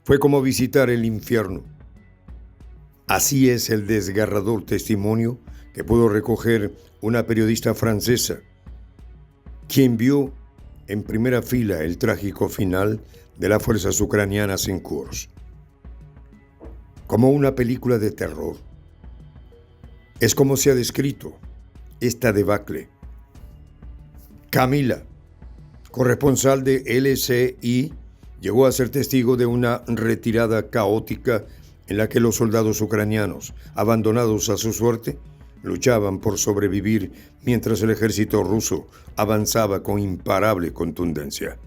Fue como visitar el infierno. Así es el desgarrador testimonio que pudo recoger una periodista francesa, quien vio en primera fila el trágico final de las fuerzas ucranianas en Kursk. Como una película de terror. Es como se ha descrito esta debacle. Camila, corresponsal de LCI, llegó a ser testigo de una retirada caótica en la que los soldados ucranianos, abandonados a su suerte, luchaban por sobrevivir mientras el ejército ruso avanzaba con imparable contundencia.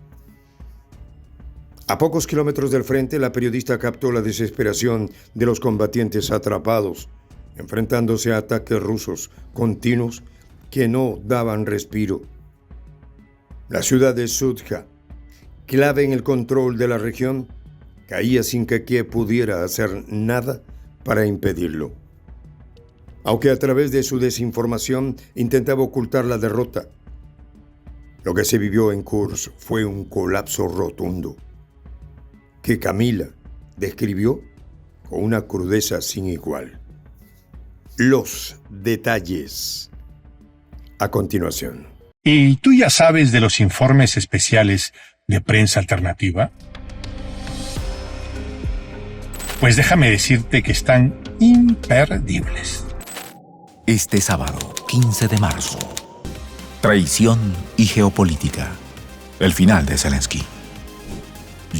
A pocos kilómetros del frente, la periodista captó la desesperación de los combatientes atrapados, enfrentándose a ataques rusos continuos que no daban respiro. La ciudad de Sudja, clave en el control de la región, caía sin que Kiev pudiera hacer nada para impedirlo. Aunque a través de su desinformación intentaba ocultar la derrota, lo que se vivió en Kursk fue un colapso rotundo, que Camila describió con una crudeza sin igual. Los detalles a continuación. ¿Y tú ya sabes de los informes especiales de Prensa Alternativa? Pues déjame decirte que están imperdibles. Este sábado, 15 de marzo. Traición y geopolítica. El final de Zelensky.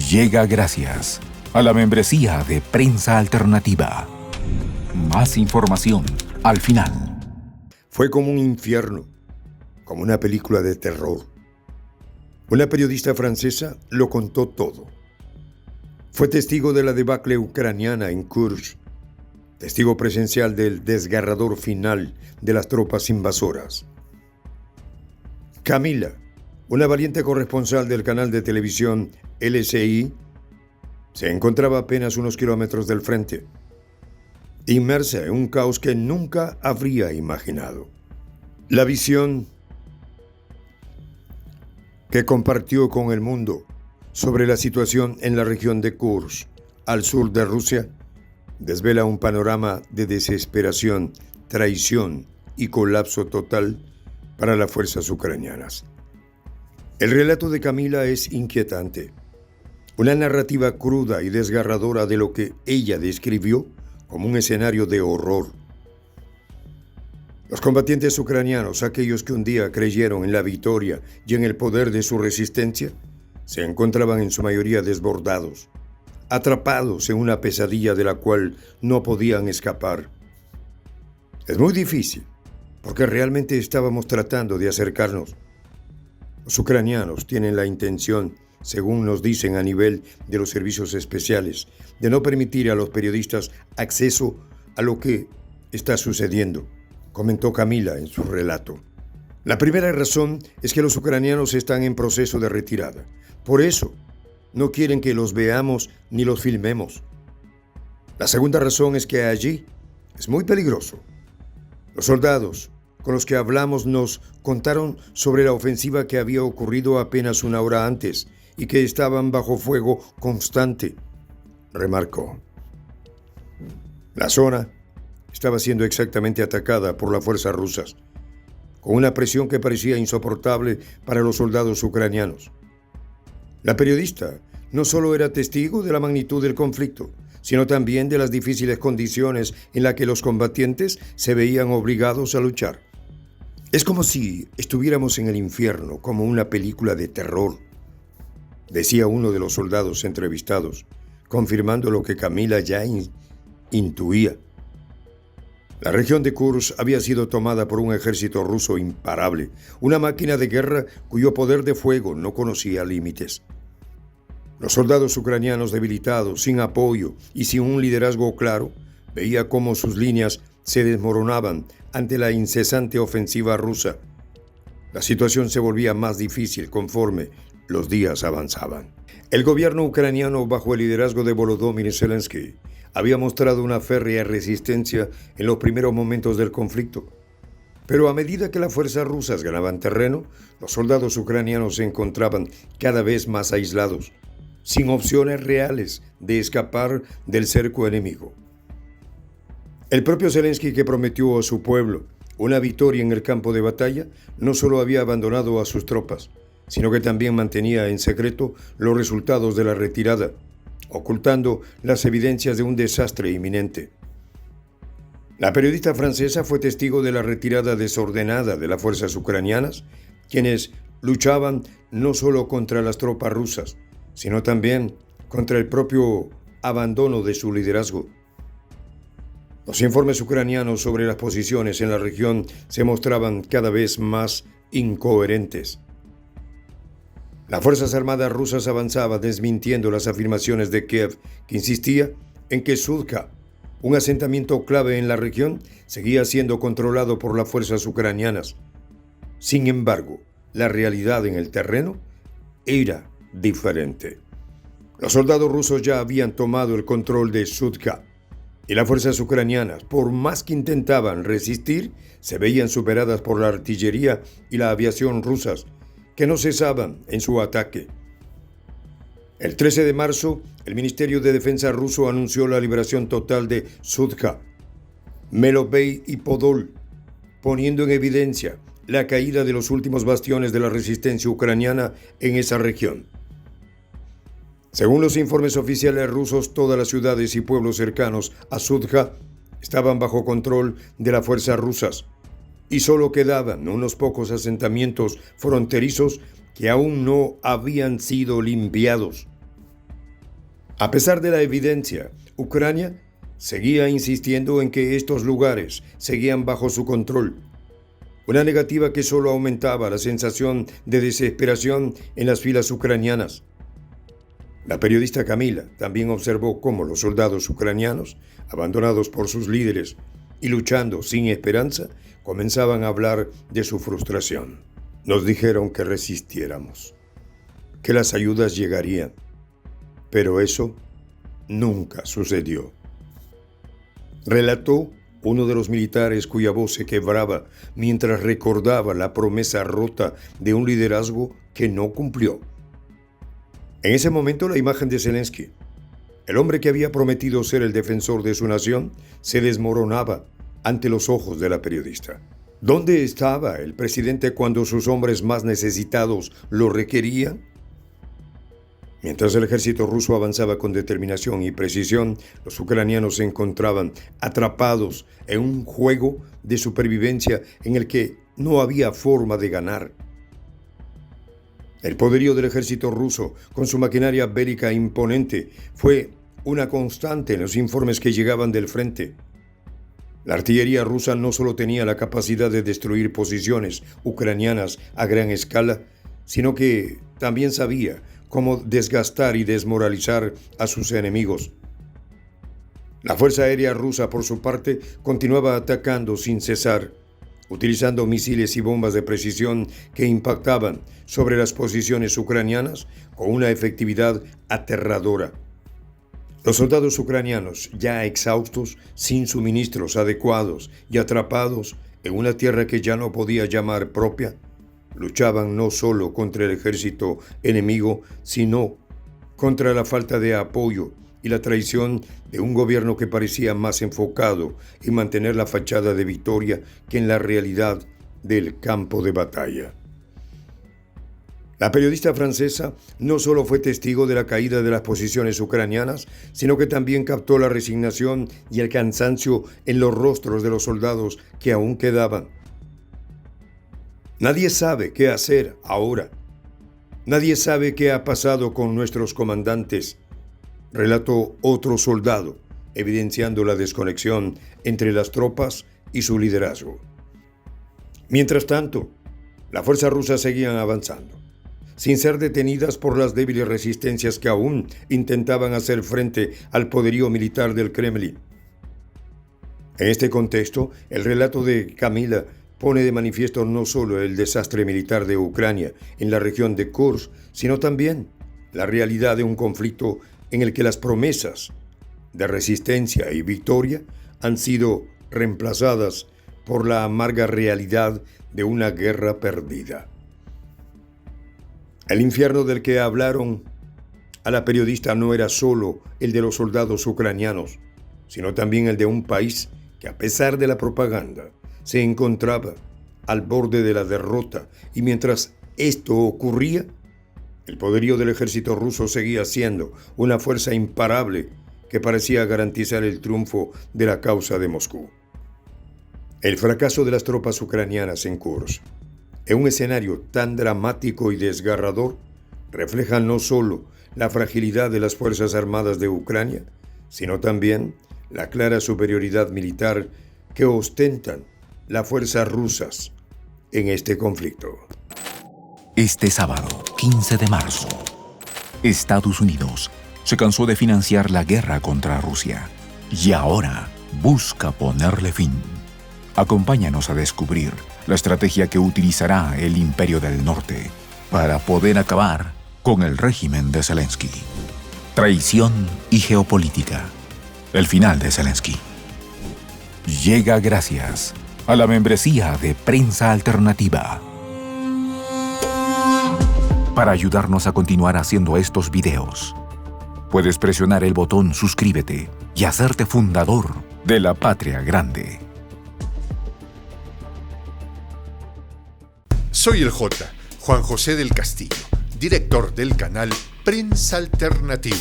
Llega gracias a la membresía de Prensa Alternativa. Más información al final. Fue como un infierno, como una película de terror. Una periodista francesa lo contó todo. Fue testigo de la debacle ucraniana en Kursk, testigo presencial del desgarrador final de las tropas invasoras. Camila, una valiente corresponsal del canal de televisión LCI, se encontraba a apenas unos kilómetros del frente, inmersa en un caos que nunca habría imaginado. La visión que compartió con el mundo sobre la situación en la región de Kursk, al sur de Rusia, desvela un panorama de desesperación, traición y colapso total para las fuerzas ucranianas. El relato de Camila es inquietante, una narrativa cruda y desgarradora de lo que ella describió como un escenario de horror. Los combatientes ucranianos, aquellos que un día creyeron en la victoria y en el poder de su resistencia, se encontraban en su mayoría desbordados, atrapados en una pesadilla de la cual no podían escapar. Es muy difícil, porque realmente estábamos tratando de acercarnos. Los ucranianos tienen la intención, según nos dicen a nivel de los servicios especiales, de no permitir a los periodistas acceso a lo que está sucediendo, comentó Camila en su relato. La primera razón es que los ucranianos están en proceso de retirada. Por eso, no quieren que los veamos ni los filmemos. La segunda razón es que allí es muy peligroso. Los soldados con los que hablamos nos contaron sobre la ofensiva que había ocurrido apenas una hora antes y que estaban bajo fuego constante, remarcó. La zona estaba siendo exactamente atacada por las fuerzas rusas, con una presión que parecía insoportable para los soldados ucranianos. La periodista no solo era testigo de la magnitud del conflicto, sino también de las difíciles condiciones en las que los combatientes se veían obligados a luchar. Es como si estuviéramos en el infierno, como una película de terror, decía uno de los soldados entrevistados, confirmando lo que Camila ya intuía. La región de Kursk había sido tomada por un ejército ruso imparable, una máquina de guerra cuyo poder de fuego no conocía límites. Los soldados ucranianos debilitados, sin apoyo y sin un liderazgo claro, veía cómo sus líneas se desmoronaban ante la incesante ofensiva rusa. La situación se volvía más difícil conforme los días avanzaban. El gobierno ucraniano, bajo el liderazgo de Volodymyr Zelensky, había mostrado una férrea resistencia en los primeros momentos del conflicto. Pero a medida que las fuerzas rusas ganaban terreno, los soldados ucranianos se encontraban cada vez más aislados, sin opciones reales de escapar del cerco enemigo. El propio Zelensky, que prometió a su pueblo una victoria en el campo de batalla, no solo había abandonado a sus tropas, sino que también mantenía en secreto los resultados de la retirada, ocultando las evidencias de un desastre inminente. La periodista francesa fue testigo de la retirada desordenada de las fuerzas ucranianas, quienes luchaban no solo contra las tropas rusas, sino también contra el propio abandono de su liderazgo. Los informes ucranianos sobre las posiciones en la región se mostraban cada vez más incoherentes. Las Fuerzas Armadas rusas avanzaban desmintiendo las afirmaciones de Kiev, que insistía en que Sudka, un asentamiento clave en la región, seguía siendo controlado por las fuerzas ucranianas. Sin embargo, la realidad en el terreno era diferente. Los soldados rusos ya habían tomado el control de Sudka, y las fuerzas ucranianas, por más que intentaban resistir, se veían superadas por la artillería y la aviación rusas, que no cesaban en su ataque. El 13 de marzo, el Ministerio de Defensa ruso anunció la liberación total de Sudka, Melovey y Podol, poniendo en evidencia la caída de los últimos bastiones de la resistencia ucraniana en esa región. Según los informes oficiales rusos, todas las ciudades y pueblos cercanos a Sudka estaban bajo control de las fuerzas rusas, y solo quedaban unos pocos asentamientos fronterizos que aún no habían sido limpiados. A pesar de la evidencia, Ucrania seguía insistiendo en que estos lugares seguían bajo su control, una negativa que solo aumentaba la sensación de desesperación en las filas ucranianas. La periodista Camila también observó cómo los soldados ucranianos, abandonados por sus líderes y luchando sin esperanza, comenzaban a hablar de su frustración. Nos dijeron que resistiéramos, que las ayudas llegarían, pero eso nunca sucedió. Relató uno de los militares cuya voz se quebraba mientras recordaba la promesa rota de un liderazgo que no cumplió. En ese momento, la imagen de Zelensky, el hombre que había prometido ser el defensor de su nación, se desmoronaba ante los ojos de la periodista. ¿Dónde estaba el presidente cuando sus hombres más necesitados lo requerían? Mientras el ejército ruso avanzaba con determinación y precisión, los ucranianos se encontraban atrapados en un juego de supervivencia en el que no había forma de ganar. El poderío del ejército ruso, con su maquinaria bélica imponente, fue una constante en los informes que llegaban del frente. La artillería rusa no solo tenía la capacidad de destruir posiciones ucranianas a gran escala, sino que también sabía cómo desgastar y desmoralizar a sus enemigos. La Fuerza Aérea rusa, por su parte, continuaba atacando sin cesar, utilizando misiles y bombas de precisión que impactaban sobre las posiciones ucranianas con una efectividad aterradora. Los soldados ucranianos, ya exhaustos, sin suministros adecuados y atrapados en una tierra que ya no podía llamar propia, luchaban no solo contra el ejército enemigo, sino contra la falta de apoyo y la traición de un gobierno que parecía más enfocado en mantener la fachada de victoria que en la realidad del campo de batalla. La periodista francesa no solo fue testigo de la caída de las posiciones ucranianas, sino que también captó la resignación y el cansancio en los rostros de los soldados que aún quedaban. Nadie sabe qué hacer ahora. Nadie sabe qué ha pasado con nuestros comandantes, relató otro soldado, evidenciando la desconexión entre las tropas y su liderazgo. Mientras tanto, las fuerzas rusas seguían avanzando, sin ser detenidas por las débiles resistencias que aún intentaban hacer frente al poderío militar del Kremlin. En este contexto, el relato de Camila pone de manifiesto no solo el desastre militar de Ucrania en la región de Kursk, sino también la realidad de un conflicto en el que las promesas de resistencia y victoria han sido reemplazadas por la amarga realidad de una guerra perdida. El infierno del que hablaron a la periodista no era solo el de los soldados ucranianos, sino también el de un país que, a pesar de la propaganda, se encontraba al borde de la derrota, y mientras esto ocurría, el poderío del ejército ruso seguía siendo una fuerza imparable que parecía garantizar el triunfo de la causa de Moscú. El fracaso de las tropas ucranianas en Kursk, en un escenario tan dramático y desgarrador, refleja no solo la fragilidad de las Fuerzas Armadas de Ucrania, sino también la clara superioridad militar que ostentan las fuerzas rusas en este conflicto. Este sábado, 15 de marzo, Estados Unidos se cansó de financiar la guerra contra Rusia y ahora busca ponerle fin. Acompáñanos a descubrir la estrategia que utilizará el Imperio del Norte para poder acabar con el régimen de Zelensky. Traición y geopolítica. El final de Zelensky. Llega gracias a la membresía de Prensa Alternativa. Para ayudarnos a continuar haciendo estos videos, puedes presionar el botón suscríbete y hacerte fundador de la Patria Grande. Soy el Juan José del Castillo, director del canal Prensa Alternativa.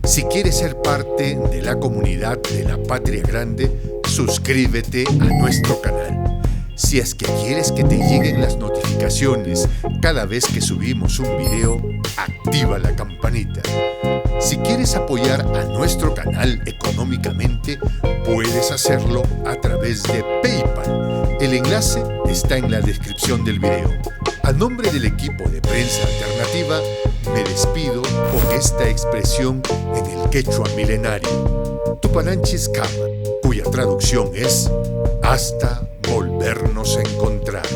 Si quieres ser parte de la comunidad de la Patria Grande, suscríbete a nuestro canal. Si es que quieres que te lleguen las notificaciones cada vez que subimos un video, activa la campanita. Si quieres apoyar a nuestro canal económicamente, puedes hacerlo a través de PayPal. El enlace está en la descripción del video. A nombre del equipo de Prensa Alternativa, me despido con esta expresión en el quechua milenario, Tupananchis Kama, cuya traducción es hasta volvernos a encontrar.